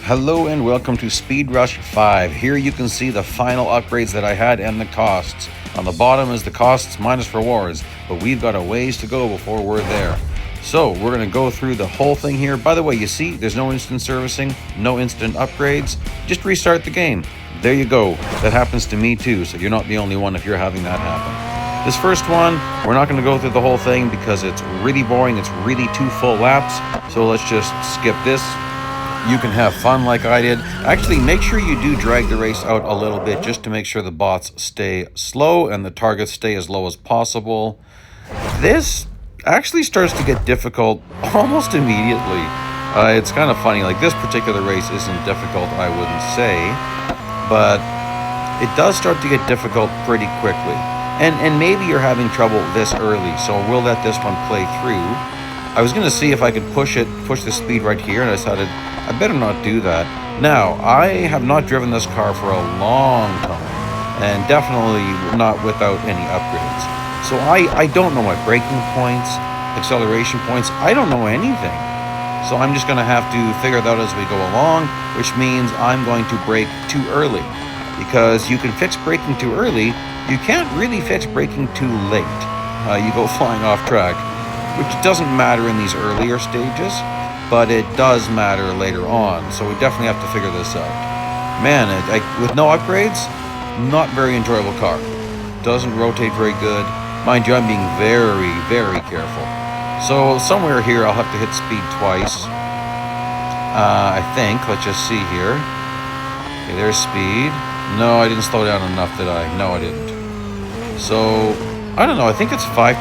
Hello and welcome to SpeedRush 5. Here you can see the final upgrades that I had and the costs. On the bottom is the costs minus rewards, but we've got a ways to go before we're there. So we're going to go through the whole thing here. By the way, you see there's no instant servicing, no instant upgrades. Just restart the game. There you go. That happens to me too, so you're not the only one if you're having that happen. This first one, we're not going to go through the whole thing because it's really boring. It's really 2 full laps. So let's just skip this. You can have fun like I did. Actually, make sure you do drag the race out a little bit just to make sure the bots stay slow and the targets stay as low as possible. This actually starts to get difficult almost immediately. It's kind of funny, like this particular race isn't difficult, I wouldn't say, but it does start to get difficult pretty quickly. And maybe you're having trouble this early, so we'll let this one play through. I was going to see if I could push the speed right here, and I decided I better not do that. Now, I have not driven this car for a long time, and definitely not without any upgrades. So I don't know my braking points, acceleration points, I don't know anything. So I'm just going to have to figure that out as we go along, which means I'm going to brake too early. Because you can fix braking too early, you can't really fix braking too late. You go flying off track, which doesn't matter in these earlier stages, but it does matter later on, so we definitely have to figure this out. Man, with no upgrades, not very enjoyable car. Doesn't rotate very good. Mind you, I'm being very, very careful. So somewhere here, I'll have to hit speed twice. I think. Let's just see here. Okay, there's speed. No, I didn't slow down enough, did I? No, I didn't. So, I don't know. I think it's 5%.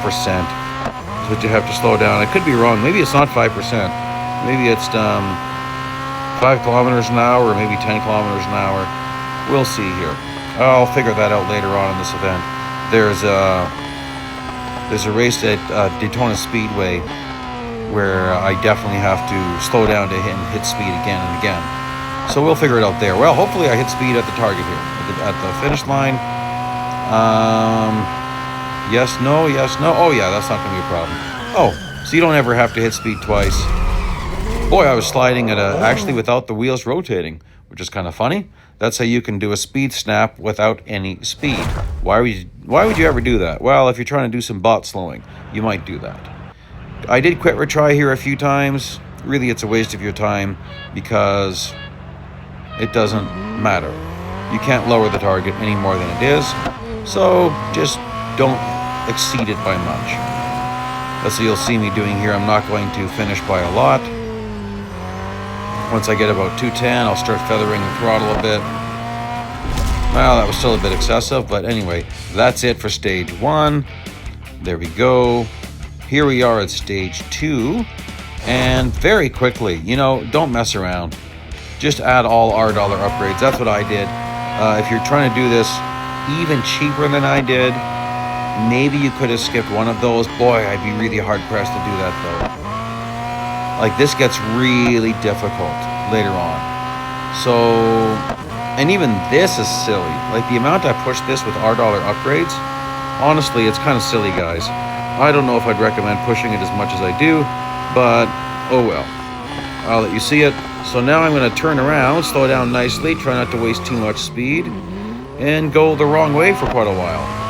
What you have to slow down. I could be wrong. Maybe it's not 5%. Maybe it's 5 kilometers an hour or maybe 10 kilometers an hour. We'll see here. I'll figure that out later on in this event. There's a race at Daytona Speedway where I definitely have to slow down to hit speed again and again. So we'll figure it out there. Well, hopefully I hit speed at the target here, at the finish line. Yes, no, yes, no. Oh, yeah, that's not going to be a problem. Oh, so you don't ever have to hit speed twice. Boy, I was sliding at actually without the wheels rotating, which is kind of funny. That's how you can do a speed snap without any speed. Why would you ever do that? Well, if you're trying to do some bot slowing, you might do that. I did quit retry here a few times. Really, it's a waste of your time because it doesn't matter. You can't lower the target any more than it is. So just don't exceed it by much. That's what you'll see me doing here. I'm not going to finish by a lot. Once I get about 210, I'll start feathering the throttle a bit. Well, that was still a bit excessive, but anyway, that's it for stage 1. There we go. Here we are at stage 2, and very quickly, don't mess around. Just add all $R upgrades. That's what I did. If you're trying to do this even cheaper than I did, maybe you could have skipped one of those. Boy, I'd be really hard-pressed to do that, though. Like, this gets really difficult later on. So, and even this is silly. Like, the amount I pushed this with $R upgrades, honestly, it's kind of silly, guys. I don't know if I'd recommend pushing it as much as I do, but oh well. I'll let you see it. So now I'm going to turn around, slow down nicely, try not to waste too much speed, and go the wrong way for quite a while.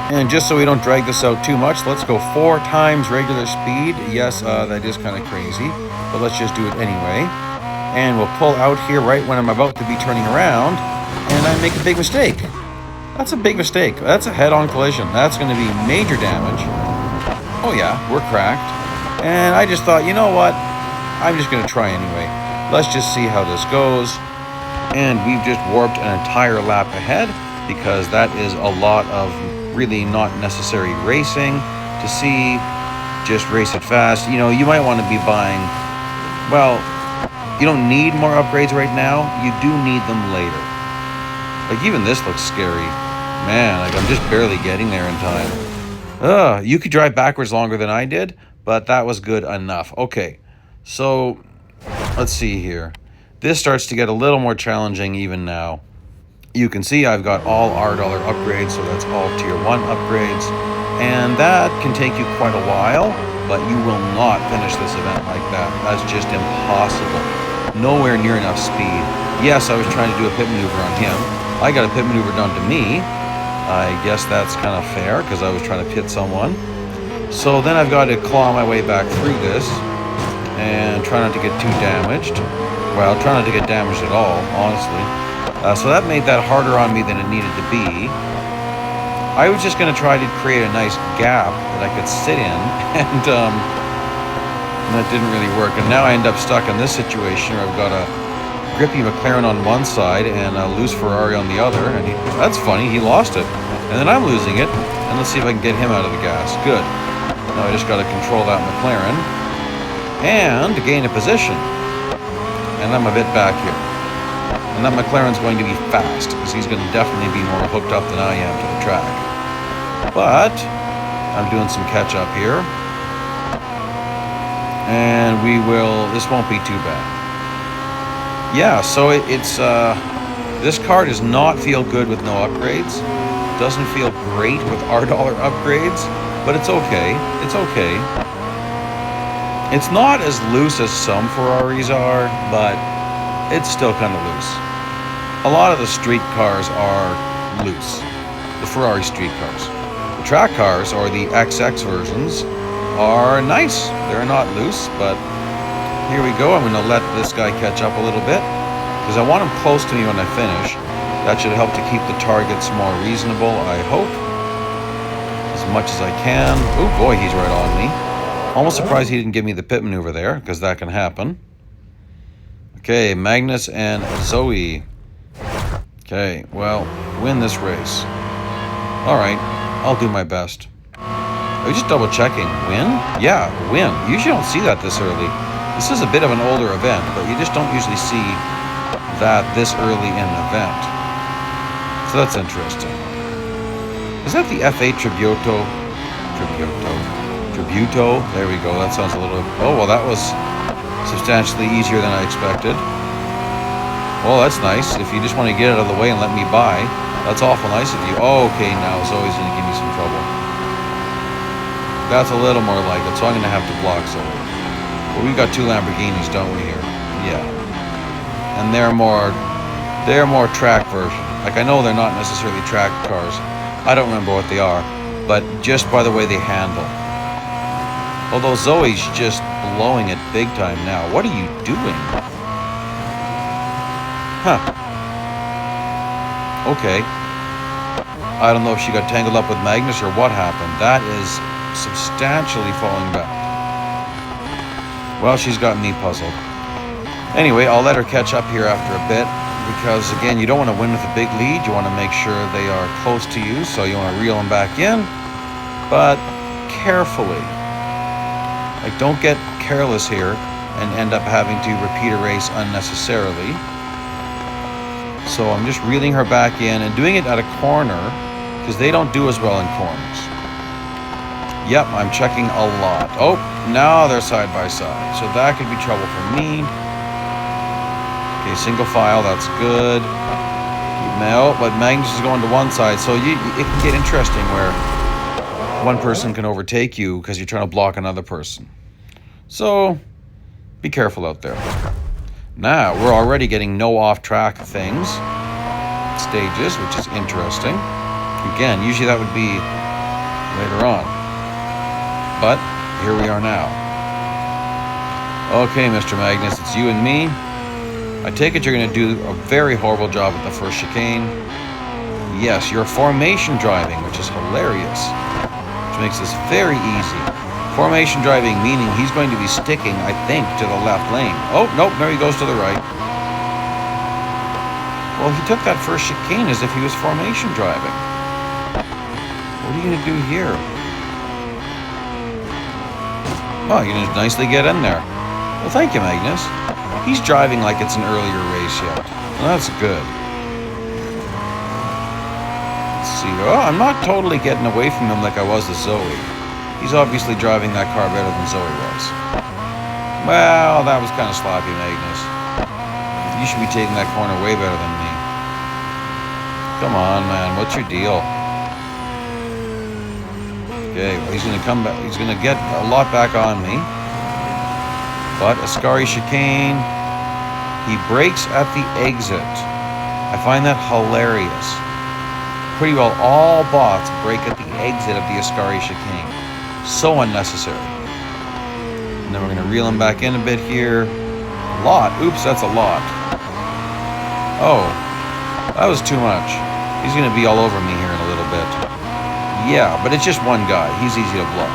And just so we don't drag this out too much, let's go 4 times regular speed. Yes, that is kind of crazy, but let's just do it anyway. And we'll pull out here right when I'm about to be turning around, and I make a big mistake. That's a big mistake. That's a head-on collision. That's going to be major damage. Oh yeah, we're cracked. And I just thought, you know what? I'm just going to try anyway. Let's just see how this goes. And we've just warped an entire lap ahead because that is a lot of really not necessary racing to see. Just race it fast. You might want to be buying, well, you don't need more upgrades right now. You do need them later. Like, even this looks scary. Man, like, I'm just barely getting there in time. You could drive backwards longer than I did, but that was good enough. Okay, so let's see here. This starts to get a little more challenging even now. You can see I've got all $R upgrades, so that's all tier 1 upgrades. And that can take you quite a while, but you will not finish this event like that. That's just impossible. nowhere near enough speed. Yes, I was trying to do a pit maneuver on him. I got a pit maneuver done to me. I guess that's kind of fair because I was trying to pit someone. So then I've got to claw my way back through this and try not to get too damaged. Well, try not to get damaged at all, honestly. So that made that harder on me than it needed to be. I was just going to try to create a nice gap that I could sit in, and that didn't really work. And now I end up stuck in this situation where I've got a grippy McLaren on one side and a loose Ferrari on the other. And that's funny, he lost it. And then I'm losing it. And let's see if I can get him out of the gas. Good. Now I just got to control that McLaren and gain a position. And I'm a bit back here. And that McLaren's going to be fast because he's going to definitely be more hooked up than I am to the track. But I'm doing some catch up here. And this won't be too bad. Yeah, so this car does not feel good with no upgrades. Doesn't feel great with $R upgrades, but it's okay. It's okay. It's not as loose as some Ferraris are, but it's still kind of loose. A lot of the street cars are loose. The Ferrari street cars. The track cars, or the XX versions, are nice. They're not loose, but here we go. I'm going to let this guy catch up a little bit because I want him close to me when I finish. That should help to keep the targets more reasonable, I hope, as much as I can. Oh boy, he's right on me. Almost surprised he didn't give me the pit maneuver there, because that can happen. Okay, Magnus and Zoe. Okay, well, win this race. Alright, I'll do my best. Are you just double checking? Win? Yeah, win. Usually don't see that this early. This is a bit of an older event, but you just don't usually see that this early in an event. So that's interesting. Is that the F8 Tributo? There we go. That sounds a little... Oh, well, that was substantially easier than I expected. Well, that's nice. If you just want to get out of the way and let me by, that's awful nice of you. Oh, okay, now Zoe's going to give me some trouble. That's a little more like it, so I'm going to have to block Zoe. Well, we've got two Lamborghinis, don't we, here? Yeah. And they're more track version. Like, I know they're not necessarily track cars. I don't remember what they are, but just by the way they handle. Although Zoe's just blowing it big time now. What are you doing? Huh. Okay. I don't know if she got tangled up with Magnus or what happened. That is substantially falling back. Well, she's got me puzzled. Anyway, I'll let her catch up here after a bit. Because, again, you don't want to win with a big lead. You want to make sure they are close to you, so you want to reel them back in. But carefully. Like, don't get careless here and end up having to repeat a race unnecessarily. So I'm just reeling her back in and doing it at a corner, because they don't do as well in corners. Yep, I'm checking a lot. Oh, now they're side by side. So that could be trouble for me. Okay, single file, that's good. No, but Magnus is going to one side, so it can get interesting where one person can overtake you because you're trying to block another person. So, be careful out there. Now, we're already getting no off-track things, stages, which is interesting. Again, usually that would be later on. But, here we are now. Okay, Mr. Magnus, it's you and me. I take it you're going to do a very horrible job at the first chicane. Yes, you're formation driving, which is hilarious, which makes this very easy. Formation driving meaning he's going to be sticking, I think, to the left lane. Oh, nope, there he goes to the right. Well, he took that first chicane as if he was formation driving. What are you going to do here? Oh, you're going to nicely get in there. Well, thank you, Magnus. He's driving like it's an earlier race yet. Well, that's good. Let's see. Oh, I'm not totally getting away from him like I was with Zoe. He's obviously driving that car better than Zoe was. Well, that was kind of sloppy, Magnus. You should be taking that corner way better than me. Come on, man. What's your deal? Okay, well, he's going to come back. He's going to get a lot back on me. But Ascari chicane. He brakes at the exit. I find that hilarious. Pretty well all bots brake at the exit of the Ascari chicane. So unnecessary. And then we're going to reel him back in a bit here. A lot. Oops, that's a lot. Oh, that was too much. He's going to be all over me here in a little bit. Yeah, but it's just one guy. He's easy to block.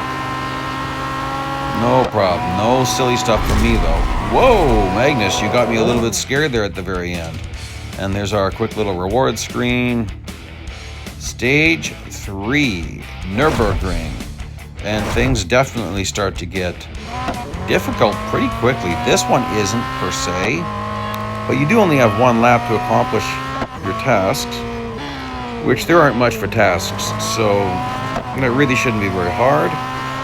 No problem. No silly stuff for me, though. Whoa, Magnus, you got me a little bit scared there at the very end. And there's our quick little reward screen. Stage 3, Nürburgring. And things definitely start to get difficult pretty quickly. This one isn't, per se. But you do only have one lap to accomplish your tasks. Which there aren't much for tasks. So, it really shouldn't be very hard.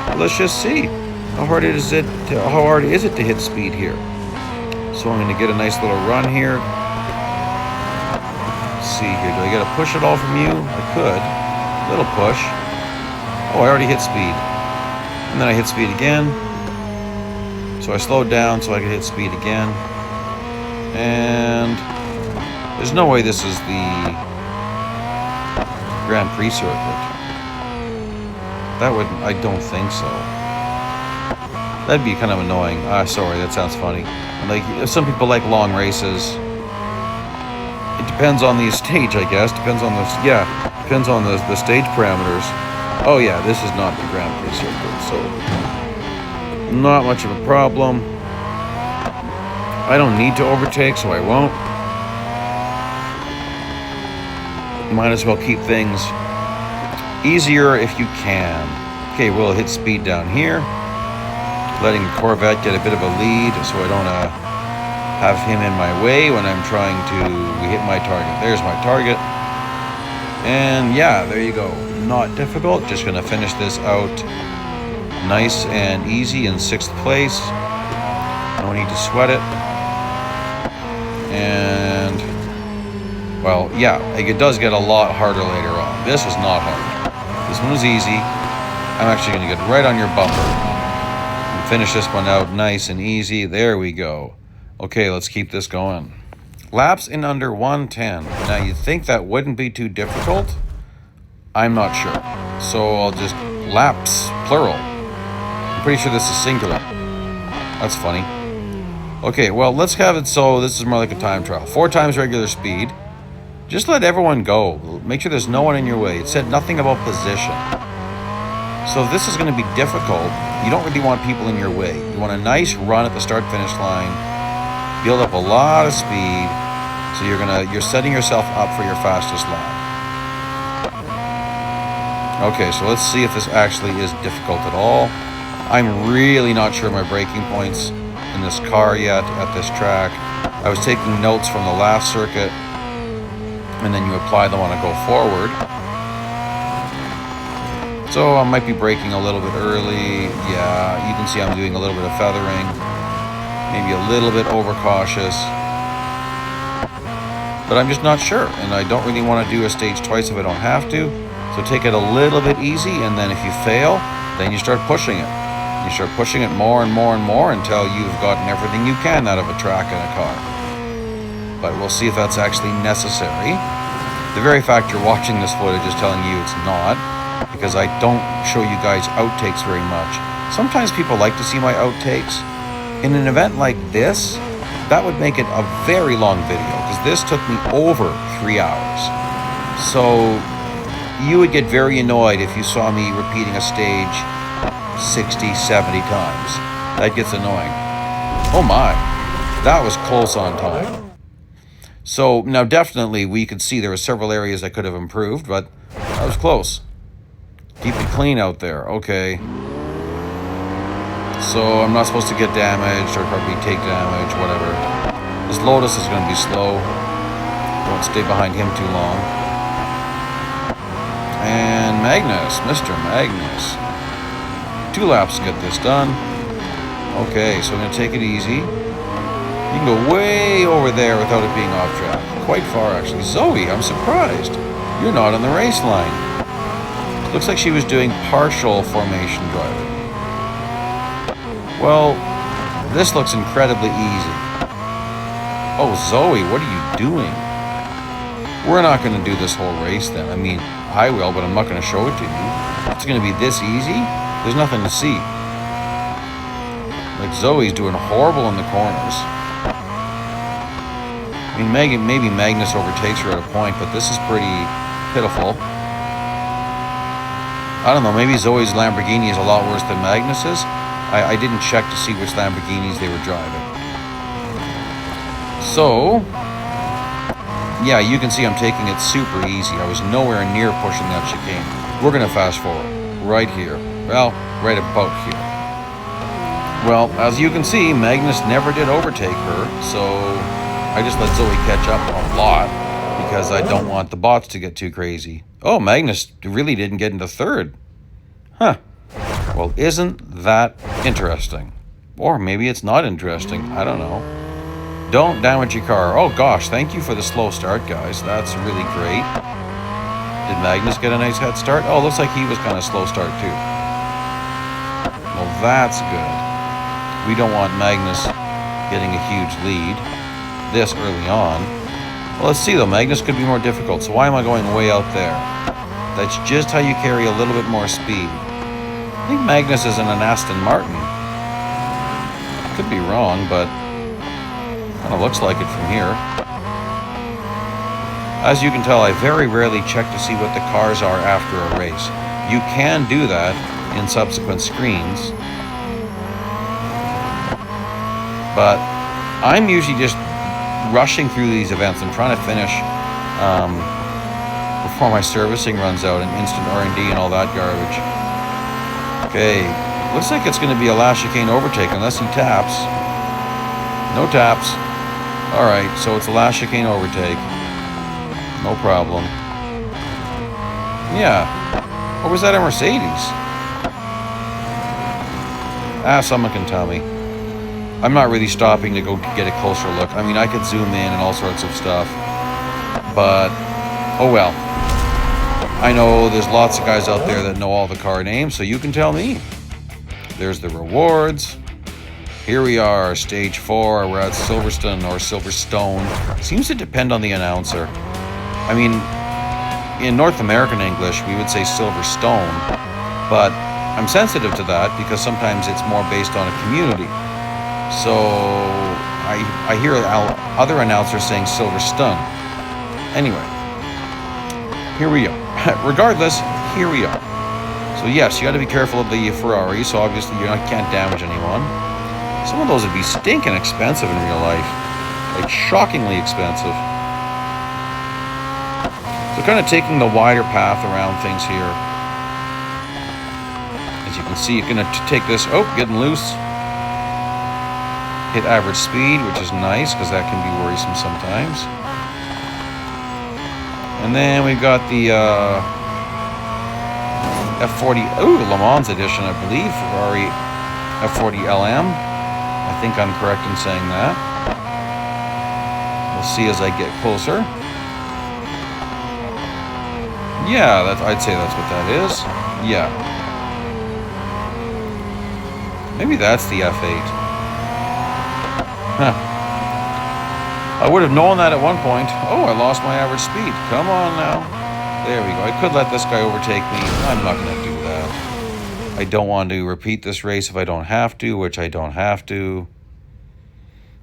But let's just see. How hard is it to hit speed here? So I'm going to get a nice little run here. Let's see here. Do I get a push at all from you? I could. A little push. Oh, I already hit speed. And then I hit speed again. So I slowed down so I could hit speed again. And there's no way this is the Grand Prix circuit. I don't think so. That'd be kind of annoying. Sorry, that sounds funny. Like, some people like long races. It depends on the stage, I guess. Depends on the stage parameters. Oh yeah, this is not the Grand Prix circuit, so not much of a problem. I don't need to overtake, so I won't. Might as well keep things easier if you can. Okay, we'll hit speed down here. Letting the Corvette get a bit of a lead so I don't have him in my way when I'm trying to hit my target. There's my target. And yeah, there you go. Not difficult. Just going to finish this out nice and easy in 6th place. No need to sweat it. And, well, yeah, it does get a lot harder later on. This was not hard. This one was easy. I'm actually going to get right on your bumper. Finish this one out nice and easy. There we go. Okay, let's keep this going. Laps in under 1:10. Now, you'd think that wouldn't be too difficult. I'm not sure. So I'll just laps, plural. I'm pretty sure this is singular. That's funny. Okay, well, let's have it so this is more like a time trial. 4 times regular speed. Just let everyone go. Make sure there's no one in your way. It said nothing about position. So if this is going to be difficult, you don't really want people in your way. You want a nice run at the start-finish line, build up a lot of speed, so you're setting yourself up for your fastest lap. Okay, so let's see if this actually is difficult at all. I'm really not sure my braking points in this car yet at this track. I was taking notes from the last circuit, and then you apply them on a go forward. So I might be braking a little bit early. Yeah, you can see I'm doing a little bit of feathering. Maybe a little bit overcautious. But I'm just not sure. And I don't really want to do a stage twice if I don't have to. So take it a little bit easy. And then if you fail, then you start pushing it. You start pushing it more and more and more until you've gotten everything you can out of a track and a car. But we'll see if that's actually necessary. The very fact you're watching this footage is telling you it's not. Because I don't show you guys outtakes very much. Sometimes people like to see my outtakes. In an event like this, that would make it a very long video, because this took me over 3 hours. So you would get very annoyed if you saw me repeating a stage 60, 70 times. That gets annoying. Oh my, that was close on time. So now definitely we could see there were several areas I could have improved, but that was close. Keep it clean out there. Okay. So I'm not supposed to get damaged or probably take damage, whatever. This Lotus is going to be slow. Don't stay behind him too long. And Magnus, Mr. Magnus. 2 laps to get this done. Okay, so I'm going to take it easy. You can go way over there without it being off track. Quite far, actually. Zoe, I'm surprised. You're not on the race line. Looks like she was doing partial formation driving. Well, this looks incredibly easy. Oh, Zoe, what are you doing? We're not going to do this whole race then. I mean, I will, but I'm not going to show it to you. It's going to be this easy. There's nothing to see. Like, Zoe's doing horrible in the corners. I mean, maybe Magnus overtakes her at a point, but this is pretty pitiful. I don't know, maybe Zoe's Lamborghini is a lot worse than Magnus's. I didn't check to see which Lamborghinis they were driving. So, yeah, you can see I'm taking it super easy. I was nowhere near pushing that chicane. We're going to fast forward right here. Well, right about here. Well, as you can see, Magnus never did overtake her, so I just let Zoe catch up a lot because I don't want the bots to get too crazy. Oh, Magnus really didn't get into third. Huh. Well, isn't that interesting? Or maybe it's not interesting. I don't know. Don't damage your car. Oh gosh, thank you for the slow start, guys. That's really great. Did Magnus get a nice head start? Oh, looks like he was kind of slow start too. Well, that's good. We don't want Magnus getting a huge lead this early on. Well, let's see though. Magnus could be more difficult. So why am I going way out there? That's just how you carry a little bit more speed. I think Magnus is in an Aston Martin. Could be wrong, but kind of looks like it from here. As you can tell, I very rarely check to see what the cars are after a race. You can do that in subsequent screens, but I'm usually just rushing through these events and trying to finish before my servicing runs out and instant R&D and all that garbage. Okay, looks like it's going to be a last chicane overtake unless he taps. No taps. Alright, so it's a last chicane overtake. No problem. Yeah. Or was that a Mercedes? Someone can tell me. I'm not really stopping to go get a closer look. I mean, I could zoom in and all sorts of stuff. But, oh well. I know there's lots of guys out there that know all the car names, so you can tell me. There's the rewards. Here we are, stage 4. We're at Silverstone or Silverstone. Seems to depend on the announcer. I mean, in North American English, we would say Silverstone, but I'm sensitive to that because sometimes it's more based on a community. So I hear other announcers saying Silverstone. Anyway, here we are. Regardless, here we are. So yes, you got to be careful of the Ferrari, so obviously you can't damage anyone. Some of those would be stinking expensive in real life. Like, shockingly expensive. So kind of taking the wider path around things here. As you can see, you're going to take this... Oh, getting loose. Hit average speed, which is nice, because that can be worrisome sometimes. And then we've got the F40... Ooh, Le Mans edition, I believe. Ferrari F40 LM. I think I'm correct in saying that. We'll see as I get closer. Yeah, I'd say that's what that is. Yeah. Maybe that's the F8. Huh. I would have known that at one point. Oh, I lost my average speed. Come on now. There we go. I could let this guy overtake me. I'm not going to do that. I don't want to repeat this race if I don't have to, which I don't have to.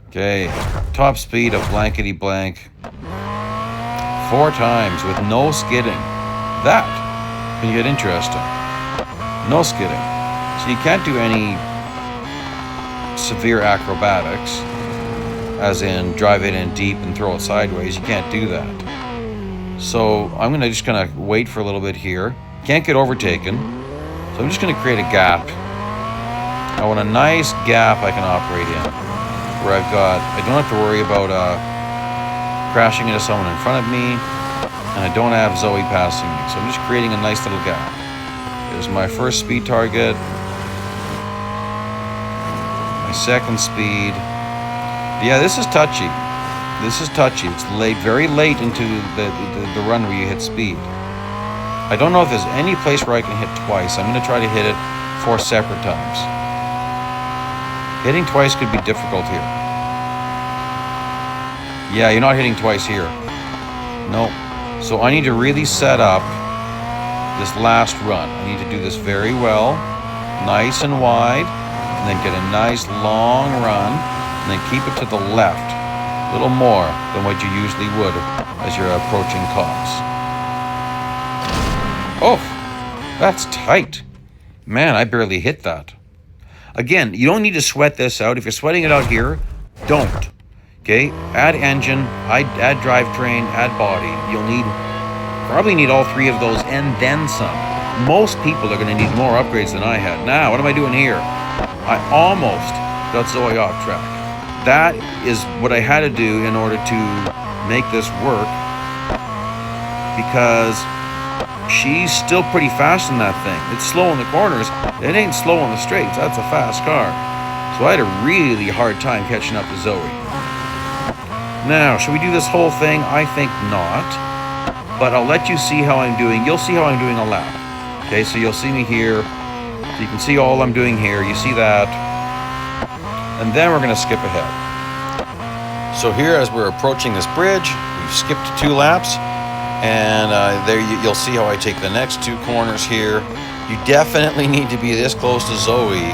Okay. Top speed of blankety blank. 4 times with no skidding. That can get interesting. No skidding. So you can't do any severe acrobatics, as in drive it in deep and throw it sideways. You can't do that. So I'm just gonna wait for a little bit here. Can't get overtaken, so I'm just gonna create a gap. I want a nice gap I can operate in, where I don't have to worry about crashing into someone in front of me, and I don't have Zoe passing me. So I'm just creating a nice little gap. There's my first speed target, my second speed. Yeah, this is touchy. This is touchy. It's late, very late into the run where you hit speed. I don't know if there's any place where I can hit twice. I'm going to try to hit it 4 separate times. Hitting twice could be difficult here. Yeah, you're not hitting twice here. No. So I need to really set up this last run. I need to do this very well, nice and wide, and then get a nice long run, and then keep it to the left, a little more than what you usually would as you're approaching cops. Oh, that's tight. Man, I barely hit that. Again, you don't need to sweat this out. If you're sweating it out here, don't. Okay, add engine, add drivetrain, add body. You'll probably need all three of those and then some. Most people are going to need more upgrades than I had. Now, what am I doing here? I almost got Zoe off track. That is what I had to do in order to make this work, because she's still pretty fast in that thing. It's slow in the corners. It ain't slow on the straights. That's a fast car. So I had a really hard time catching up to Zoe. Now, should we do this whole thing? I think not. But I'll let you see how I'm doing. You'll see how I'm doing a lap. Okay, so you'll see me here. So you can see all I'm doing here. You see that. And then we're going to skip ahead. So here, as we're approaching this bridge, we've skipped 2 laps. And there you'll see how I take the next 2 corners here. You definitely need to be this close to Zoe,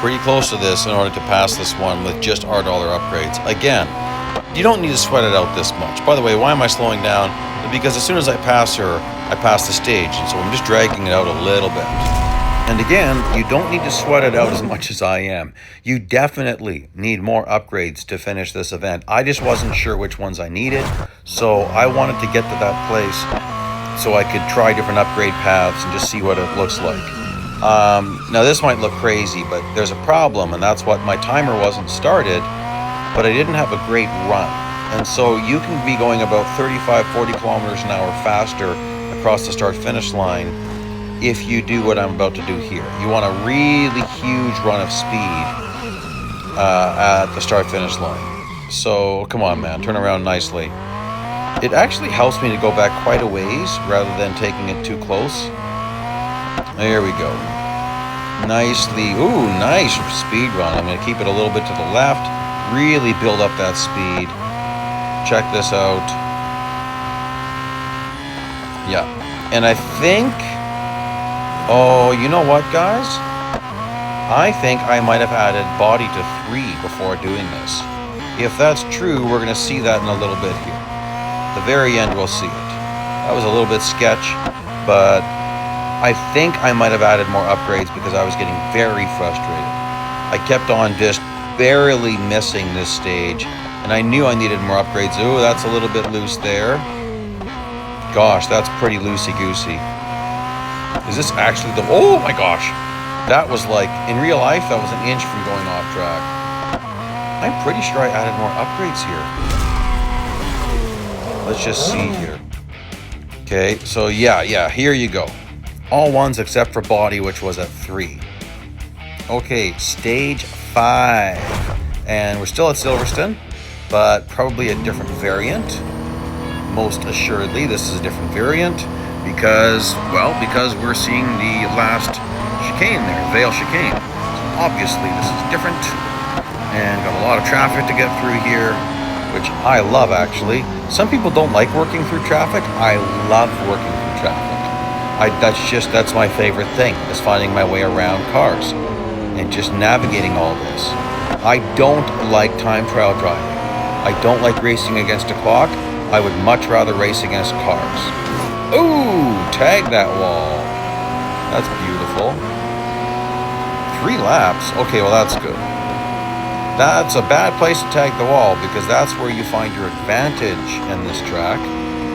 pretty close to this, in order to pass this one with just $R upgrades. Again, you don't need to sweat it out this much. By the way, why am I slowing down? Because as soon as I pass her, I pass the stage, and so I'm just dragging it out a little bit. And again, you don't need to sweat it out as much as I am. You definitely need more upgrades to finish this event. I just wasn't sure which ones I needed, so I wanted to get to that place so I could try different upgrade paths and just see what it looks like. Now this might look crazy, but there's a problem, and that's what my timer wasn't started, but I didn't have a great run. And so you can be going about 35, 40 kilometers an hour faster across the start-finish line if you do what I'm about to do here. You want a really huge run of speed at the start-finish line. So come on, man, turn around nicely. It actually helps me to go back quite a ways rather than taking it too close. There we go. Nicely, ooh, nice speed run. I'm going to keep it a little bit to the left, really build up that speed. Check this out. Yeah, and I think, oh, you know what, guys? I think I might have added body to 3 before doing this. If that's true, we're going to see that in a little bit here. At the very end, we'll see it. That was a little bit sketch, but I think I might have added more upgrades because I was getting very frustrated. I kept on just barely missing this stage, and I knew I needed more upgrades. Ooh, that's a little bit loose there. Gosh, that's pretty loosey-goosey. Is this actually the... Oh my gosh! That was like, in real life, that was an inch from going off track. I'm pretty sure I added more upgrades here. Let's just see here. Okay, so yeah, here you go. All ones except for body, which was at 3. Okay, stage 5. And we're still at Silverstone, but probably a different variant. Most assuredly, this is a different variant because we're seeing the last chicane there, Vale chicane. So obviously, this is different, and got a lot of traffic to get through here, which I love, actually. Some people don't like working through traffic. I love working through traffic. That's my favorite thing, is finding my way around cars and just navigating all this. I don't like time trial driving. I don't like racing against a clock. I would much rather race against cars. Ooh, tag that wall. That's beautiful. 3 laps. Okay, well, that's good. That's a bad place to tag the wall because that's where you find your advantage in this track,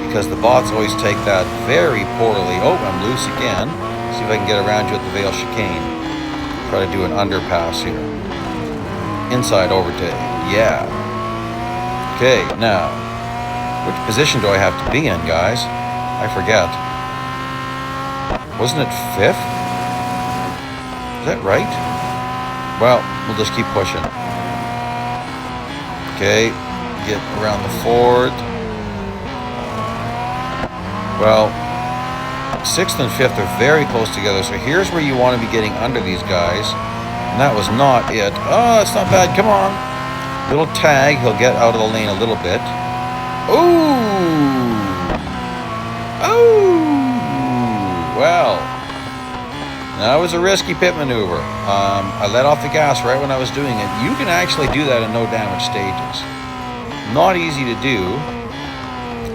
because the bots always take that very poorly. Oh, I'm loose again. See if I can get around you at the Vale chicane. Try to do an underpass here. Inside overtake. Yeah. Okay, now, which position do I have to be in, guys? I forget. Wasn't it 5th? Is that right? Well, we'll just keep pushing. Okay, get around the Ford. Well, 6th and 5th are very close together, so here's where you want to be getting under these guys. And that was not it. Oh, it's not bad. Come on. Little tag. He'll get out of the lane a little bit. Ooh! Oh! Well, that was a risky pit maneuver. I let off the gas right when I was doing it. You can actually do that in no damage stages. Not easy to do.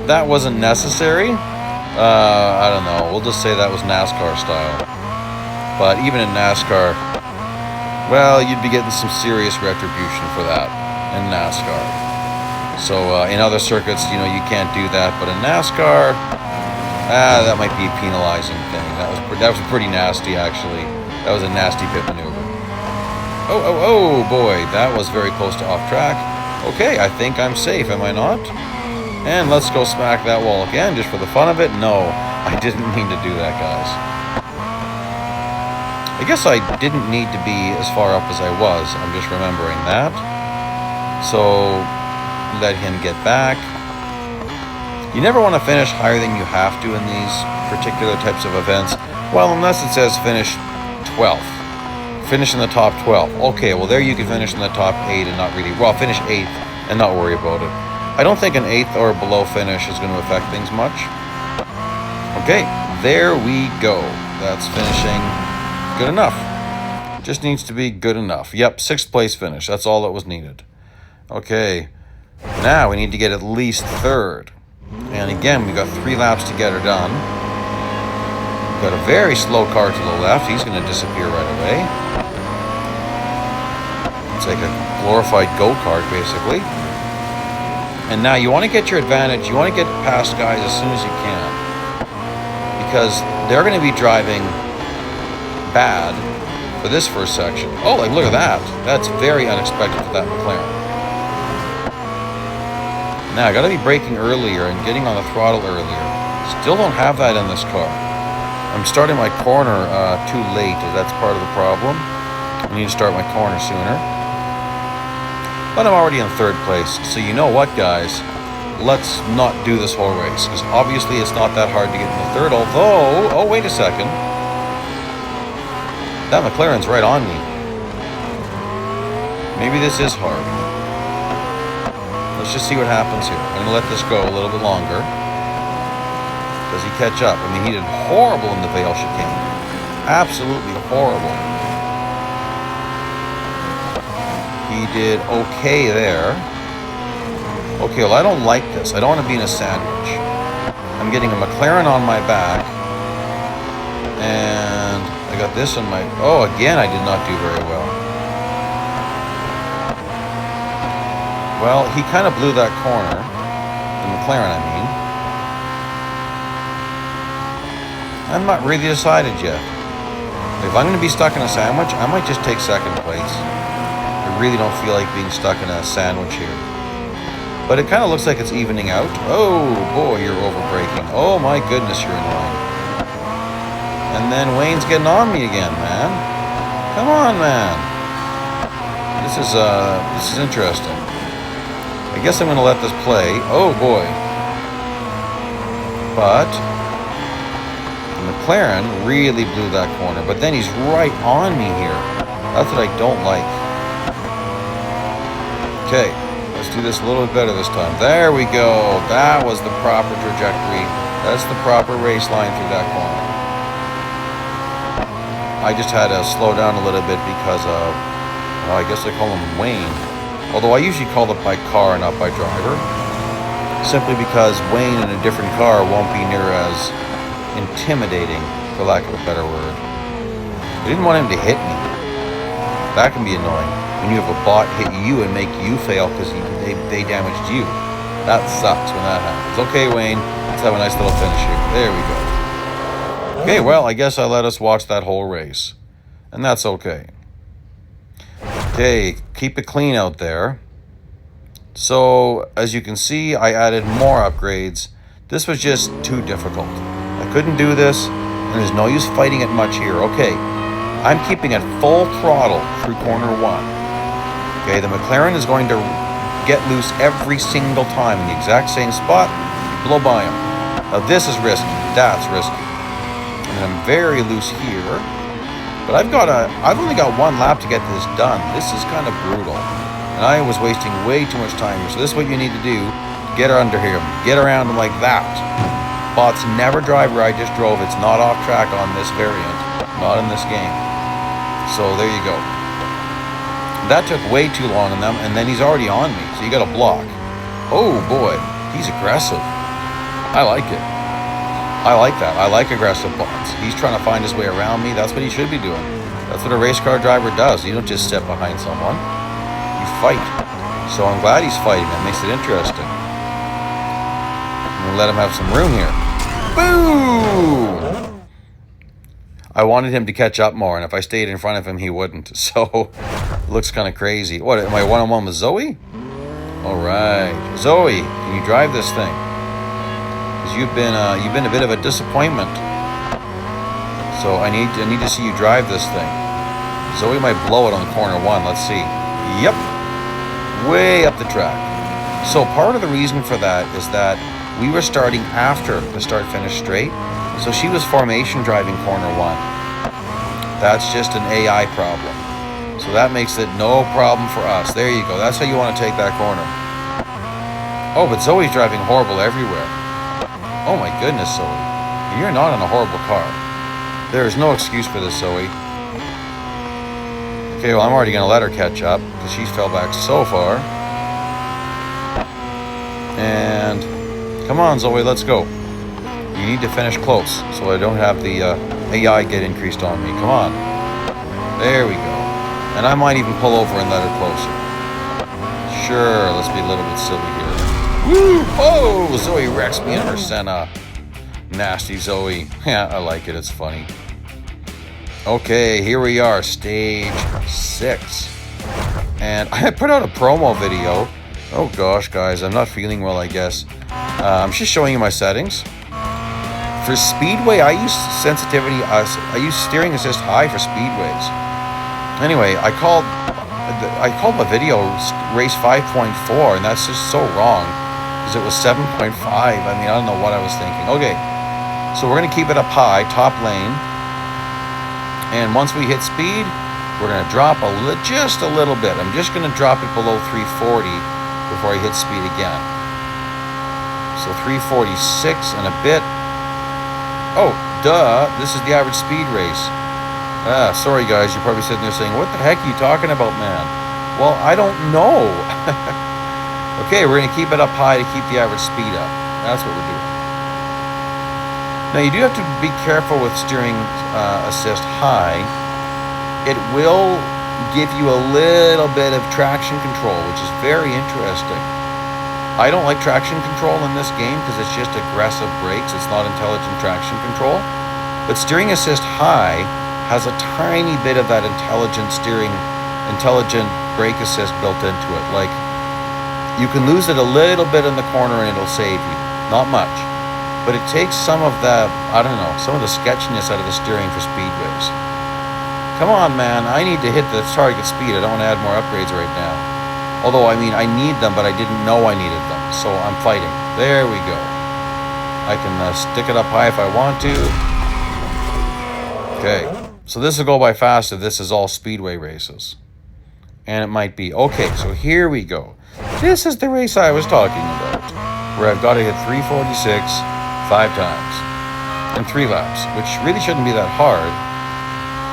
That wasn't necessary. I don't know. We'll just say that was NASCAR style. But even in NASCAR, well, you'd be getting some serious retribution for that in NASCAR. So in other circuits, you know, you can't do that. But in NASCAR, that might be a penalizing thing. That was pretty nasty, actually. That was a nasty pit maneuver. Oh, boy. That was very close to off track. Okay, I think I'm safe, am I not? And let's go smack that wall again, just for the fun of it. No, I didn't mean to do that, guys. I guess I didn't need to be as far up as I was. I'm just remembering that. So, let him get back. You never want to finish higher than you have to in these particular types of events. Well, unless it says finish 12th. Finish in the top 12. Okay, well there you can finish in the top 8 and not really... Well, finish 8th and not worry about it. I don't think an 8th or below finish is going to affect things much. Okay, there we go. That's finishing good enough. Just needs to be good enough. Yep, 6th place finish. That's all that was needed. Okay, now we need to get at least 3rd. And again, we got 3 laps to get her done. We've got a very slow car to the left. He's going to disappear right away. It's like a glorified go-kart, basically. And now you want to get your advantage. You want to get past guys as soon as you can. Because they're going to be driving bad for this first section. Oh, like, look at that. That's very unexpected for that McLaren. Now, I got to be braking earlier and getting on the throttle earlier. Still don't have that in this car. I'm starting my corner too late. That's part of the problem. I need to start my corner sooner. But I'm already in 3rd place. So you know what, guys? Let's not do this whole race. Because obviously it's not that hard to get into 3rd. Although, oh, wait a second. That McLaren's right on me. Maybe this is hard. Let's just see what happens here. I'm going to let this go a little bit longer. Does he catch up? I mean, he did horrible in the Vale chicane. Absolutely horrible. He did okay there. Okay, well, I don't like this. I don't want to be in a sandwich. I'm getting a McLaren on my back. And I got this on my... Oh, again, I did not do very well. Well, he kind of blew that corner. The McLaren, I mean. I'm not really decided yet. If I'm going to be stuck in a sandwich, I might just take 2nd place. I really don't feel like being stuck in a sandwich here. But it kind of looks like it's evening out. Oh, boy, you're over-braking. Oh, my goodness, you're annoying. And then Wayne's getting on me again, man. Come on, man. This is interesting. I guess I'm going to let this play. Oh, boy. But the McLaren really blew that corner. But then he's right on me here. That's what I don't like. Okay, let's do this a little bit better this time. There we go. That was the proper trajectory. That's the proper race line through that corner. I just had to slow down a little bit because of, well, I guess I call him Wayne. Although I usually call it by car, not by driver. Simply because Wayne in a different car won't be near as intimidating, for lack of a better word. I didn't want him to hit me. That can be annoying. When you have a bot hit you and make you fail because they damaged you. That sucks when that happens. Okay, Wayne, let's have a nice little finish here. There we go. Okay, well, I guess I let us watch that whole race. And that's okay. Okay, keep it clean out there. So, as you can see, I added more upgrades. This was just too difficult. I couldn't do this, and there's no use fighting it much here. Okay, I'm keeping it full throttle through corner 1. Okay, the McLaren is going to get loose every single time in the exact same spot. Blow by him. Now this is risky. That's risky. And I'm very loose here. But I've only got 1 lap to get this done. This is kind of brutal. And I was wasting way too much time here. So this is what you need to do. Get her under here. Get around him like that. Bots never drive where I just drove. It's not off track on this variant. Not in this game. So there you go. That took way too long on them, and then he's already on me. So you got to block. Oh boy, he's aggressive. I like it. I like that. I like aggressive bots. He's trying to find his way around me. That's what he should be doing. That's what a race car driver does. You don't just sit behind someone. You fight. So I'm glad he's fighting. That makes it interesting. I'm going to let him have some room here. Boom! I wanted him to catch up more, and if I stayed in front of him, he wouldn't. So, it looks kind of crazy. What, am I one-on-one with Zoe? All right. Zoe, can you drive this thing? Because you've been a bit of a disappointment. So I need to see you drive this thing. Zoe might blow it on corner 1. Let's see. Yep. Way up the track. So part of the reason for that is that we were starting after the start-finish straight. So she was formation driving corner 1. That's just an AI problem. So that makes it no problem for us. There you go. That's how you want to take that corner. Oh, but Zoe's driving horrible everywhere. Oh my goodness, Zoe. You're not in a horrible car. There is no excuse for this, Zoe. Okay, well, I'm already going to let her catch up because she fell back so far. And come on, Zoe, let's go. You need to finish close so I don't have the AI get increased on me. Come on. There we go. And I might even pull over and let her closer. Sure, let's be a little bit silly here. Woo! Oh, Zoe wrecks me in her Senna. Nasty Zoe. Yeah, I like it. It's funny. Okay, here we are, stage 6. And I put out a promo video. Oh gosh, guys, I'm not feeling well, I guess. I'm just showing you my settings. For Speedway, I use sensitivity. I use steering assist high for Speedways. Anyway, I called my video race 5.4, and that's just so wrong because it was 7.5. I mean, I don't know what I was thinking. Okay, so we're gonna keep it up high, top lane, and once we hit speed, we're gonna drop just a little bit. I'm just gonna drop it below 340 before I hit speed again. So 346 and a bit. Oh, duh, this is the average speed race. Sorry guys, you're probably sitting there saying, what the heck are you talking about, man? Well, I don't know. Okay, we're gonna keep it up high to keep the average speed up. That's what we're doing. Now you do have to be careful with steering assist high. It will give you a little bit of traction control, which is very interesting. I don't like traction control in this game because it's just aggressive brakes. It's not intelligent traction control. But steering assist high has a tiny bit of that intelligent brake assist built into it. Like, you can lose it a little bit in the corner and it'll save you. Not much. But it takes some of the, I don't know, some of the sketchiness out of the steering for Speedways. Come on, man. I need to hit the target speed. I don't want to add more upgrades right now. Although, I mean, I need them, but I didn't know I needed them. So I'm fighting. There we go. I can stick it up high if I want to. Okay. So this will go by fast if this is all Speedway races. And it might be. Okay, so here we go. This is the race I was talking about. Where I've got to hit 346 5 times. In 3 laps. Which really shouldn't be that hard.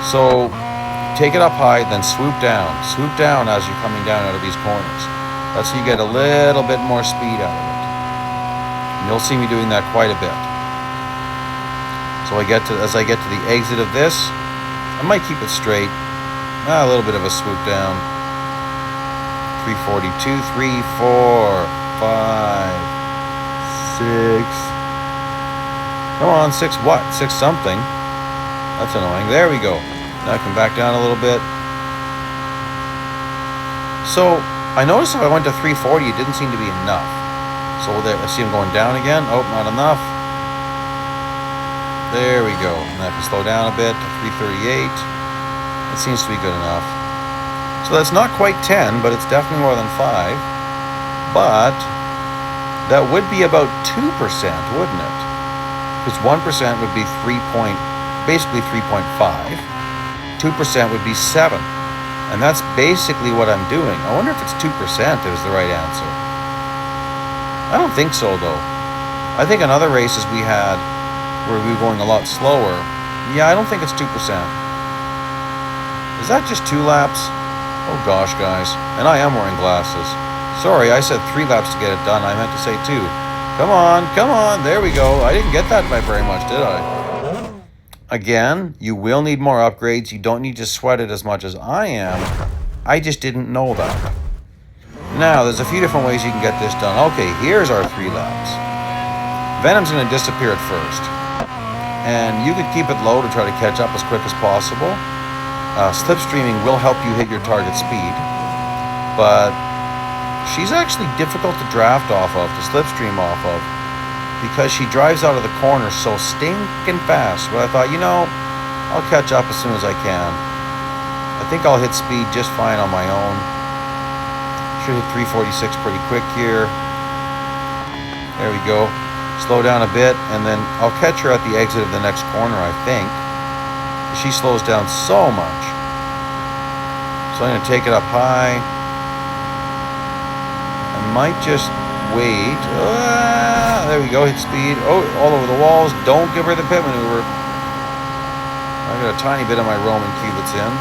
So take it up high, then swoop down. Swoop down as you're coming down out of these corners. That's how you get a little bit more speed out of it. And you'll see me doing that quite a bit. So as I get to the exit of this, I might keep it straight. A little bit of a swoop down. 342, 3, 4, 5, 6. Come on, 6 what? 6 something. That's annoying. There we go. Now I can back down a little bit. So I noticed if I went to 340, it didn't seem to be enough. So there, I see him going down again. Oh, not enough. There we go. And I can slow down a bit to 338. It seems to be good enough. So that's not quite 10, but it's definitely more than 5. But that would be about 2%, wouldn't it? Because 1% would be basically 3.5. 2% would be 7. And that's basically what I'm doing. I wonder if it's 2% is the right answer. I don't think so, though. I think in other races we had where we were going a lot slower. Yeah, I don't think it's 2%. Is that just 2 laps? Oh gosh, guys. And I am wearing glasses. Sorry, I said 3 laps to get it done. I meant to say 2. Come on, come on. There we go. I didn't get that by very much, did I? Again, you will need more upgrades. You don't need to sweat it as much as I am. I just didn't know that. Now, there's a few different ways you can get this done. Okay, here's our 3 laps. Venom's going to disappear at first. And you could keep it low to try to catch up as quick as possible. Slipstreaming will help you hit your target speed. But she's actually difficult to draft off of, to slipstream off of, because she drives out of the corner so stinking fast. But I thought, you know, I'll catch up as soon as I can. I think I'll hit speed just fine on my own. Should hit 346 pretty quick here. There we go. Slow down a bit, and then I'll catch her at the exit of the next corner, I think. She slows down so much. So I'm going to take it up high. I might just wait. There we go, hit speed. Oh, all over the walls. Don't give her the pit maneuver. I got a tiny bit of my Roman cubits in.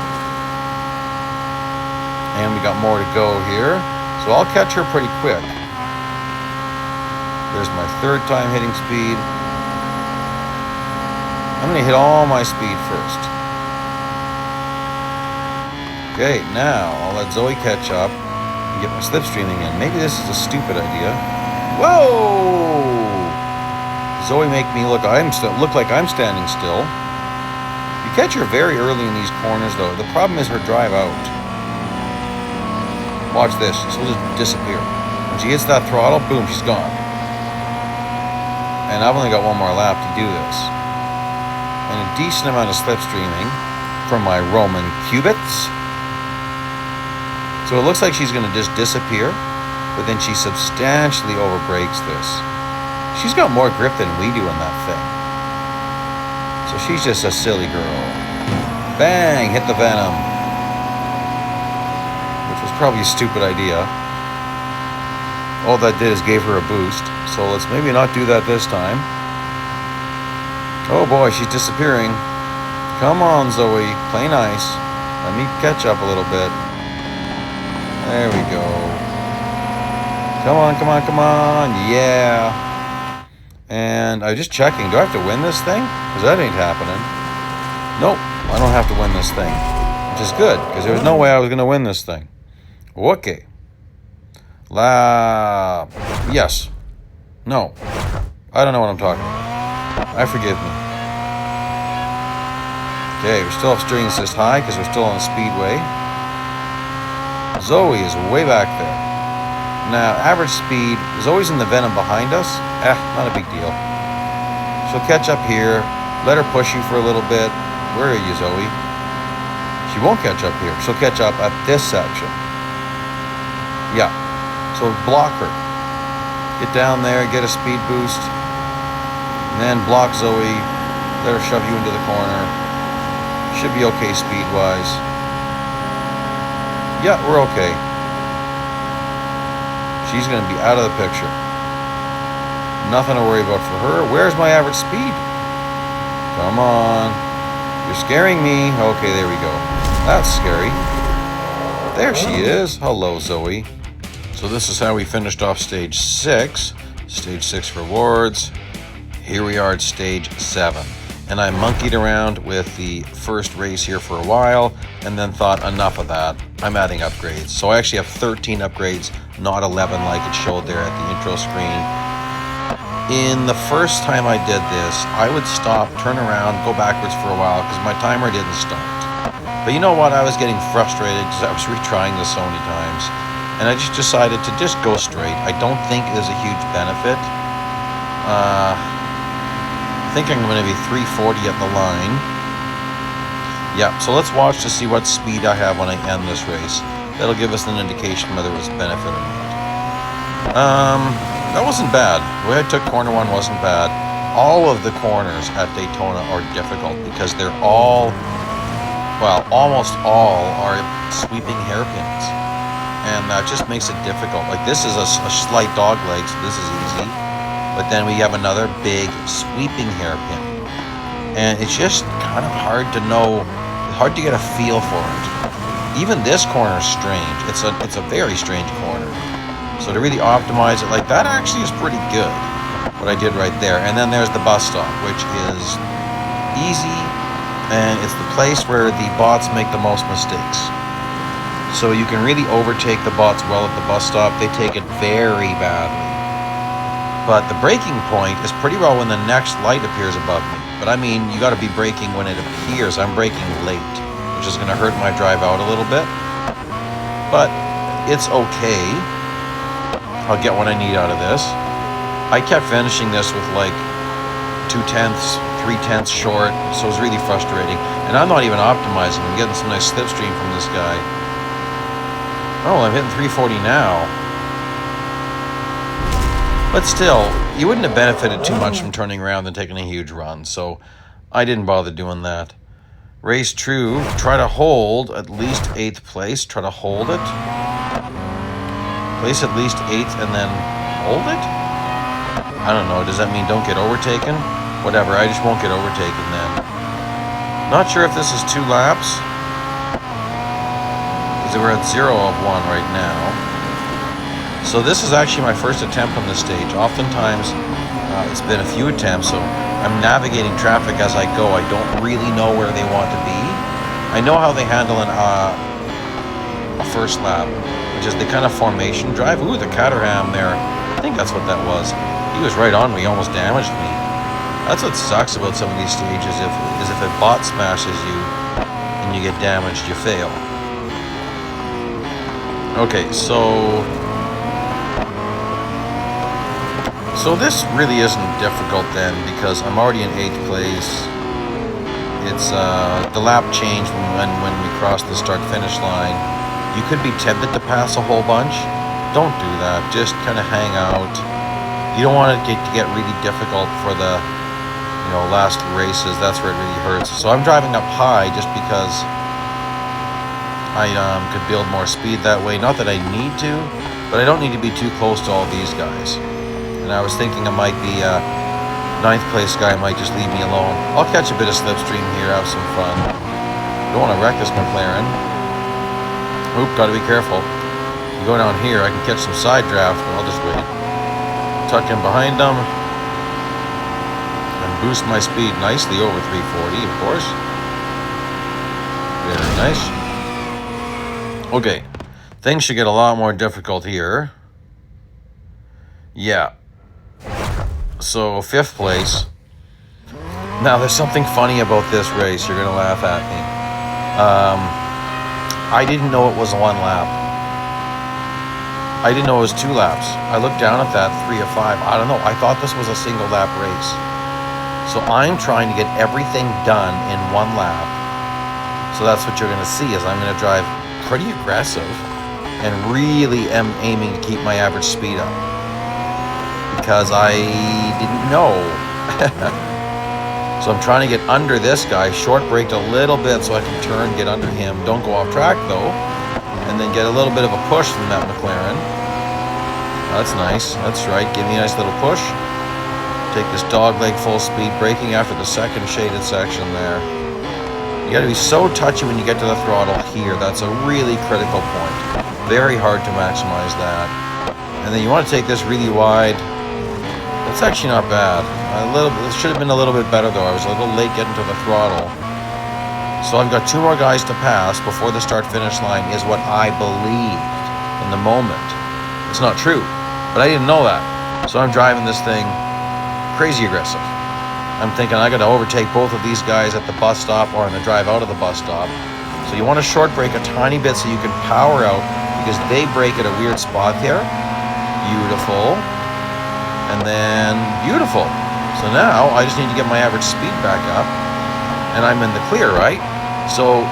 And we got more to go here. So I'll catch her pretty quick. There's my 3rd time hitting speed. I'm going to hit all my speed first. Okay, now I'll let Zoe catch up and get my slipstreaming in. Maybe this is a stupid idea. Whoa! Zoe make me look like I'm standing still. You catch her very early in these corners, though. The problem is her drive out. Watch this. She'll just disappear. When she hits that throttle, boom, she's gone. And I've only got 1 more lap to do this. And a decent amount of slipstreaming from my Roman cubits. So it looks like she's going to just disappear, but then she substantially overbrakes this. She's got more grip than we do in that thing. So she's just a silly girl. Bang! Hit the Venom. Which was probably a stupid idea. All that did is gave her a boost. So let's maybe not do that this time. Oh boy, she's disappearing. Come on, Zoe. Play nice. Let me catch up a little bit. There we go. Come on, come on, come on. Yeah. And I'm just checking. Do I have to win this thing? Because that ain't happening. Nope. I don't have to win this thing. Which is good, because there was no way I was going to win this thing. Okay. Yes. No. I don't know what I'm talking about. I forgive me. Okay, we still have steering assist high because we're still on the speedway. Zoe is way back there. Now, average speed. Zoe's in the Venom behind us. Not a big deal. She'll catch up here. Let her push you for a little bit. Where are you, Zoe? She won't catch up here. She'll catch up at this section. Yeah. So block her. Get down there, get a speed boost. And then block Zoe. Let her shove you into the corner. Should be okay speed-wise. Yeah, we're okay. She's going to be out of the picture. Nothing to worry about for her. Where's my average speed? Come on. You're scaring me. Okay, there we go. That's scary. There she is. Hello, Zoe. So this is how we finished off stage 6. Stage 6 rewards. Here we are at stage 7. And I monkeyed around with the first race here for a while and then thought, enough of that. I'm adding upgrades. So I actually have 13 upgrades, not 11 like it showed there at the intro screen. In the first time I did this, I would stop, turn around, go backwards for a while because my timer didn't start. But you know what? I was getting frustrated because I was retrying this so many times. And I just decided to just go straight. I don't think there's a huge benefit. I think I'm going to be 340 at the line. Yeah, so let's watch to see what speed I have when I end this race. That'll give us an indication whether it was benefit or not. That wasn't bad. The way I took corner 1 wasn't bad. All of the corners at Daytona are difficult because they're all, well, almost all are sweeping hairpins. and that just makes it difficult. Like this is a slight dog leg, so this is easy. But then we have another big sweeping hairpin. And it's just kind of hard to know, hard to get a feel for it. Even this corner is strange. It's a very strange corner. So to really optimize it like that actually is pretty good, what I did right there. And then there's the bus stop, which is easy, and it's the place where the bots make the most mistakes. So you can really overtake the bots well at the bus stop. They take it very badly. But the braking point is pretty well when the next light appears above me. But I mean, you got to be braking when it appears. I'm braking late, which is going to hurt my drive out a little bit. But it's okay. I'll get what I need out of this. I kept finishing this with like 2/10, 3/10 short, so it was really frustrating. And I'm not even optimizing. I'm getting some nice slipstream from this guy. Oh, I'm hitting 340 now. But still, you wouldn't have benefited too much from turning around and taking a huge run, so I didn't bother doing that. Race true, try to hold at least 8th place, try to hold it. Place at least 8th and then hold it? I don't know, does that mean don't get overtaken? Whatever, I just won't get overtaken then. Not sure if this is 2 laps, because we're at 0 of 1 right now. So this is actually my first attempt on this stage. Oftentimes, it's been a few attempts, so I'm navigating traffic as I go. I don't really know where they want to be. I know how they handle a first lap, which is the kind of formation drive. Ooh, the Caterham there. I think that's what that was. He was right on me, almost damaged me. That's what sucks about some of these stages, if a bot smashes you and you get damaged, you fail. Okay, so this really isn't difficult then, because I'm already in 8th place. It's the lap change when we cross the start-finish line. You could be tempted to pass a whole bunch. Don't do that. Just kind of hang out. You don't want it to get really difficult for the last races. That's where it really hurts. So I'm driving up high just because I could build more speed that way. Not that I need to, but I don't need to be too close to all these guys. And I was thinking I might be 9th place guy might just leave me alone. I'll catch a bit of slipstream here, have some fun. Don't want to wreck this McLaren. Oop, gotta be careful. You go down here, I can catch some side draft, but I'll just wait. Tuck in behind them. And boost my speed nicely over 340, of course. Very nice. Okay, things should get a lot more difficult here. Yeah. So 5th place. Now there's something funny about this race. You're gonna laugh at me. I didn't know it was 1 lap. I didn't know it was 2 laps. I looked down at that 3 of 5. I don't know. I thought this was a single lap race. So I'm trying to get everything done in 1 lap. So that's what you're gonna see, is I'm gonna drive pretty aggressive and really am aiming to keep my average speed up. Because I didn't know. So I'm trying to get under this guy, short braked a little bit so I can turn, get under him. Don't go off track though. And then get a little bit of a push from that McLaren. That's nice. That's right. Give me a nice little push. Take this dog leg full speed, braking after the second shaded section there. You got to be so touchy when you get to the throttle here. That's a really critical point. Very hard to maximize that. And then you want to take this really wide. It's actually not bad. It should have been a little bit better though. I was a little late getting to the throttle. So I've got 2 more guys to pass before the start-finish line is what I believed in the moment. It's not true, but I didn't know that. So I'm driving this thing crazy aggressive. I'm thinking I got to overtake both of these guys at the bus stop or on the drive out of the bus stop. So you want to short brake a tiny bit so you can power out, because they brake at a weird spot there. Beautiful. And then beautiful. So now I just need to get my average speed back up, and I'm in the clear, right? So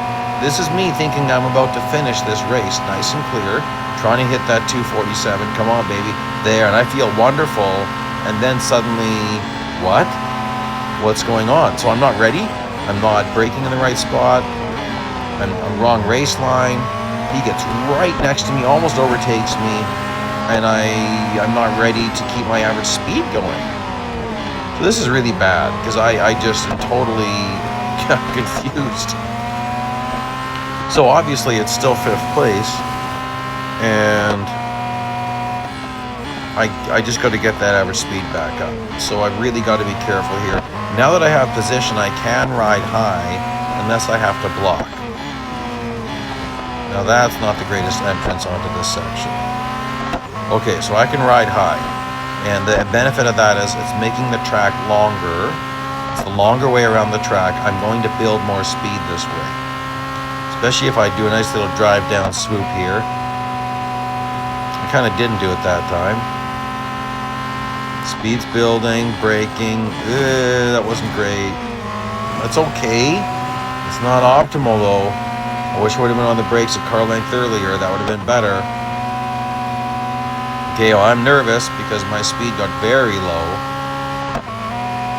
this is me thinking I'm about to finish this race nice and clear, trying to hit that 247. Come on, baby. There, and I feel wonderful. And then suddenly, what? What's going on? So I'm not ready. I'm not braking in the right spot. I'm wrong race line. He gets right next to me, almost overtakes me, and I'm not ready to keep my average speed going. So this is really bad, because I just am totally confused. So obviously it's still 5th place, and I just got to get that average speed back up. So I've really got to be careful here. Now that I have position, I can ride high, unless I have to block. Now that's not the greatest entrance onto this section. Okay, so I can ride high. And the benefit of that is it's making the track longer. It's the longer way around the track. I'm going to build more speed this way. Especially if I do a nice little drive down swoop here. I kind of didn't do it that time. Speed's building, braking. That wasn't great. That's okay. It's not optimal though. I wish I would have been on the brakes a car length earlier. That would have been better. Okay, well, I'm nervous because my speed got very low.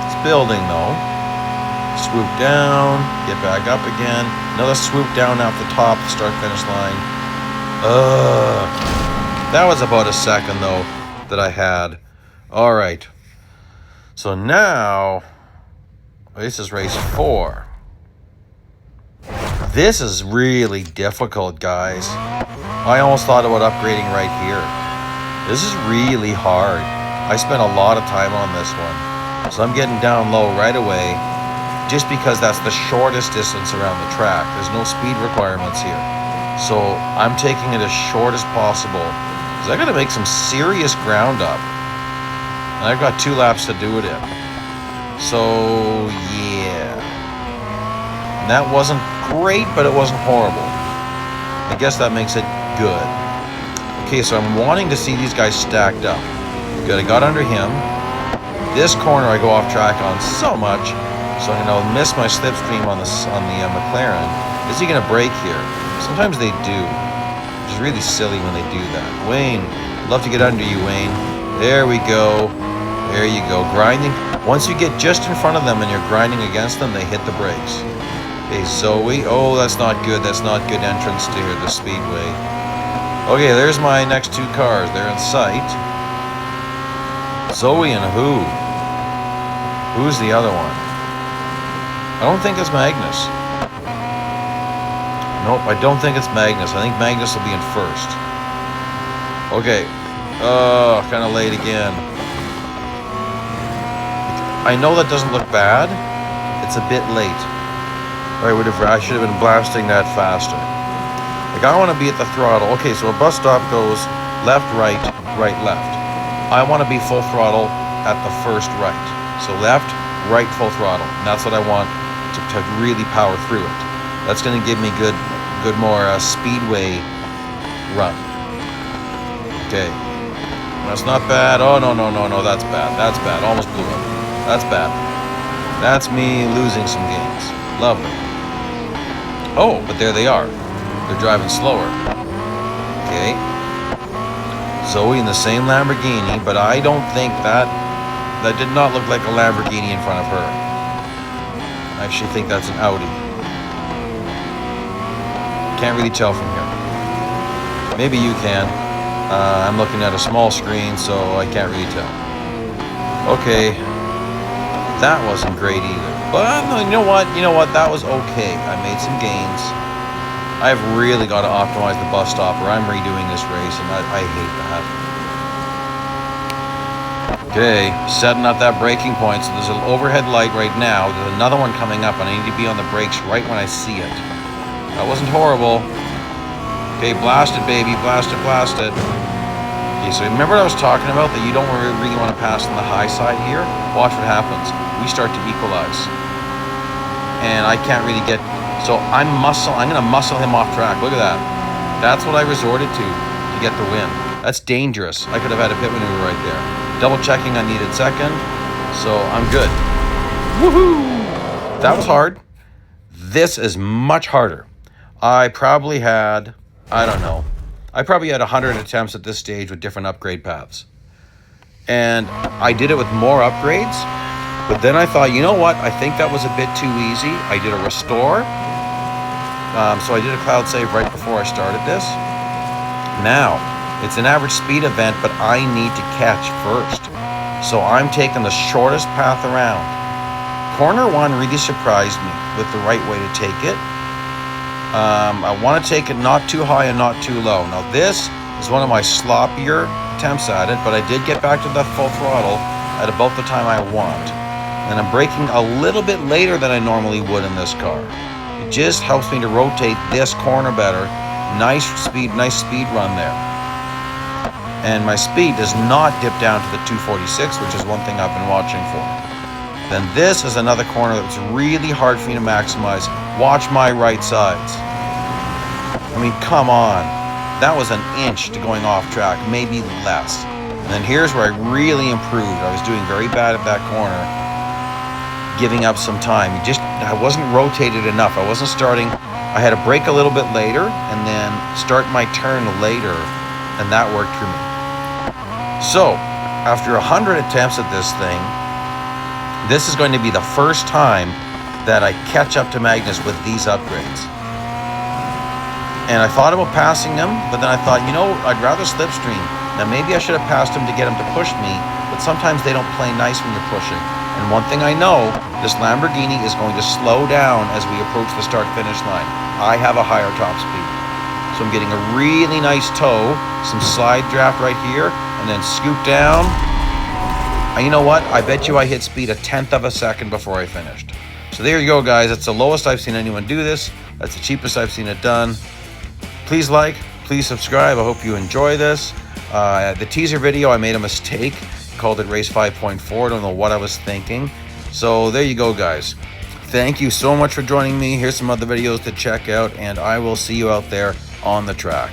It's building though. Swoop down, get back up again. Another swoop down off the top, start-finish line. That was about a second though that I had. All right. So now, this is race 4. This is really difficult, guys. I almost thought about upgrading right here. This is really hard. I spent a lot of time on this one. So I'm getting down low right away, just because that's the shortest distance around the track. There's no speed requirements here. So I'm taking it as short as possible, because I got to make some serious ground up. And I've got 2 laps to do it in. So, yeah. And that wasn't great, but it wasn't horrible. I guess that makes it good. Okay, so I'm wanting to see these guys stacked up. Good, I got under him. This corner I go off track on so much, so I'm gonna miss my slipstream on the McLaren. Is he gonna brake here? Sometimes they do, which is really silly when they do that. Wayne, I'd love to get under you, Wayne. There we go. There you go. Grinding. Once you get just in front of them and you're grinding against them, they hit the brakes. Okay, Zoe. Oh, that's not good. That's not good entrance to the speedway. Okay, there's my next 2 cars. They're in sight. Zoe and who? Who's the other one? I don't think it's Magnus. Nope, I don't think it's Magnus. I think Magnus will be in first. Okay. Kind of late again. I know that doesn't look bad. It's a bit late. I should have been blasting that faster. Like, I want to be at the throttle. Okay, so a bus stop goes left, right, right, left. I want to be full throttle at the first right. So left, right, full throttle. And that's what I want to really power through it. That's going to give me good more speedway run. Okay. That's not bad. Oh, no, that's bad. That's bad. Almost blew up. That's bad. That's me losing some games. Lovely. Oh, but there they are. They're driving slower. Okay. Zoe in the same Lamborghini, but I don't think that did not look like a Lamborghini in front of her. I actually think that's an Audi. Can't really tell from here. Maybe you can. I'm looking at a small screen, so I can't really tell. Okay. That wasn't great either. But you know what? That was okay. I made some gains. I've really got to optimize the bus stop, or I'm redoing this race, and I hate that. Okay, setting up that braking point. So there's an overhead light right now. There's another one coming up, and I need to be on the brakes right when I see it. That wasn't horrible. Okay, blast it, baby. Blast it, blast it. Okay, so remember what I was talking about, that you don't really want to pass on the high side here? Watch what happens. We start to equalize. And I can't really get... So I'm going to muscle him off track. Look at that. That's what I resorted to get the win. That's dangerous. I could have had a pit maneuver right there. Double checking I needed second. So I'm good. Woohoo! That was hard. This is much harder. I probably had, I don't know, I probably had 100 attempts at this stage with different upgrade paths. And I did it with more upgrades, but then I thought, you know what, I think that was a bit too easy. I did a restore. So I did a cloud save right before I started this. Now, it's an average speed event, but I need to catch first. So I'm taking the shortest path around. Corner 1 really surprised me with the right way to take it. I want to take it not too high and not too low. Now this is one of my sloppier attempts at it, but I did get back to the full throttle at about the time I want. And I'm braking a little bit later than I normally would in this car. It just helps me to rotate this corner better. Nice speed run there. And my speed does not dip down to the 246, which is one thing I've been watching for. Then this is another corner that's really hard for me to maximize. Watch my right sides. I mean, come on. That was an inch to going off track, maybe less. And then here's where I really improved. I was doing very bad at that corner, giving up some time. I wasn't rotated enough. I wasn't starting. I had to brake a little bit later and then start my turn later, and that worked for me. So, after 100 attempts at this thing, this is going to be the first time that I catch up to Magnus with these upgrades. And I thought about passing him, but then I thought, you know, I'd rather slipstream. Now maybe I should have passed him to get him to push me, but sometimes they don't play nice when you're pushing. And one thing I know, this Lamborghini is going to slow down as we approach the start-finish line. I have a higher top speed. So I'm getting a really nice toe, some slide draft right here, and then scoop down. And you know what? I bet you I hit speed 1/10 of a second before I finished. So there you go, guys. That's the lowest I've seen anyone do this. That's the cheapest I've seen it done. Please like, please subscribe. I hope you enjoy this. The teaser video, I made a mistake. Called it Race 5.4. Don't know what I was thinking. So there you go, guys. Thank you so much for joining me. Here's some other videos to check out, and I will see you out there on the track.